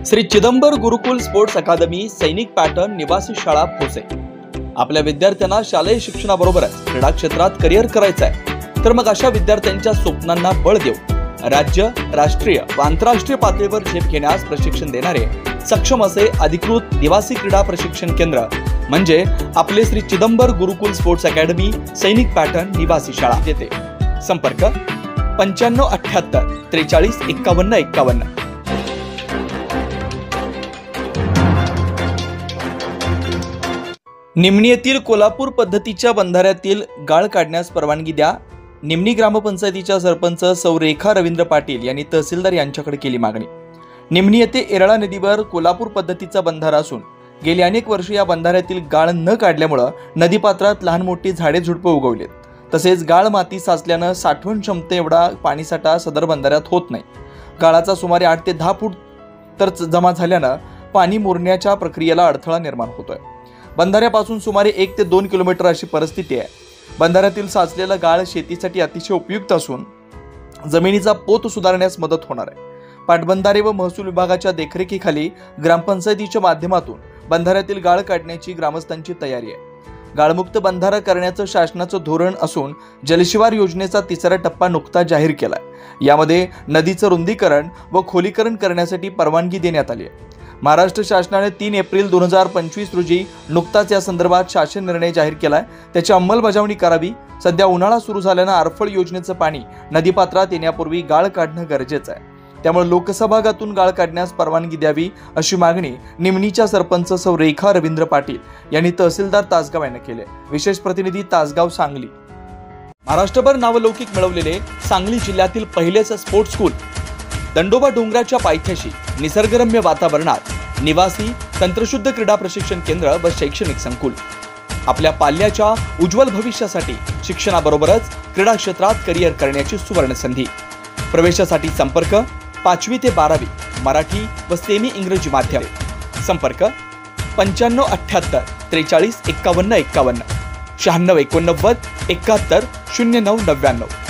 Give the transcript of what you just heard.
श्री चिदंबर गुरुकुल sports academy सैनिक pattern निवासी शाळा भोसे। आपल्या विद्यार्थ्यांना शालेय शिक्षणाबरोबरच क्रीडा क्षेत्रात करिअर करायचं आहे, तर मग अशा विद्यार्थ्यांच्या स्वप्नांना बळ देऊ राज्य, राष्ट्रीय व आंतरराष्ट्रीय पातळीवर झेप घेण्यास प्रशिक्षण देणारे सक्षम असे अधिकृत निवासी क्रीडा प्रशिक्षण केंद्र म्हणजे आपले श्री चिदंबर गुरुकुल स्पोर्ट्स अकादमी सैनिक पॅटर्न निवासी शाळा येथे। संपर्क 9578 43 51 51। निमणी येथील कोल्हापूर पद्धतीच्या बंधाऱ्यातील गाळ काढण्यास परवानगी द्या। निमणी ग्रामपंचायतीच्या सरपंच सौ रेखा रवींद्र पाटील यांनी तहसीलदार यांच्याकडे केली मागणी। निमणी येथे एरळा नदीवर कोल्हापूर पद्धतीचा बंधारा असून गेली अनेक वर्ष या बंधाऱ्यातील गाळ न काढल्यामुळे नदीपात्रात लहान मोठी झाडे झुडपे उगवलीत, तसेच गाळ माती साचल्याने साठवण क्षमते एवढा पाणीसाठा सदर बंधाऱ्यात होत नाही। गाळाचा सुमारे 8 ते 10 फूट तर जमा झाल्याने पाणी मुरण्याच्या प्रक्रियेला अडथळा निर्माण होतोय। बंधाऱ्यापासून सुमारे 1 ते 2 किलोमीटर अशी परिस्थिती आहे। बंधाऱ्यातील साचलेला गाळ शेतीसाठी अतिशय उपयुक्त असून जमिनीचा पोत सुधारण्यास मदत होणार आहे। पाटबंधारे व महसूल विभागाच्या देखरेखीखाली ग्रामपंचायतीच्या माध्यमातून बंधाऱ्यातील गाळ काढण्याची ग्रामस्थांची तयारी आहे। गाळमुक्त बंधारा करण्याचं शासनाचं धोरण असून जलशिवार योजनेचा 3रा टप्पा नुकताच जाहीर केलाय। यामध्ये नदीचं रुंदीकरण व खोलीकरण करण्यासाठी परवानगी देण्यात आली आहे। महाराष्ट्र शासनाने 3 एप्रिल 2025 रोजी नुकताच या संदर्भात शासन निर्णय जाहीर केलाय, त्याची अंमलबजावणी करावी। सध्या उन्हाळा सुरू झाल्याने आरफळ योजनेचं पाणी नदीपात्रात येण्यापूर्वी गाळ काढणं गरजेचं आहे, त्यामुळे लोकसभागातून गाळ काढण्यास परवानगी द्यावी अशी मागणी निमणीच्या सरपंच सौ रेखा रवींद्र पाटील यांनी तहसीलदार तासगाव यांना केली। विशेष प्रतिनिधी तासगाव सांगली। महाराष्ट्रभर नावलौकिक मिळवलेले सांगली जिल्ह्यातील पहिलेच स्पोर्ट्स स्कूल दंडोबा डोंगराच्या पायथ्याशी निसर्गरम्य वातावरणात निवासी तंत्रशुद्ध क्रीडा प्रशिक्षण केंद्र व शैक्षणिक संकुल आपल्या पाल्याच्या उज्ज्वल भविष्यासाठी शिक्षणाबरोबरच क्रीडा क्षेत्रात करिअर करण्याची सुवर्ण संधी। प्रवेशासाठी संपर्क 5वी ते 12वी मराठी व सेमी इंग्रजी माध्यम। संपर्क 9578 43 51 51 96 89 71 09 99।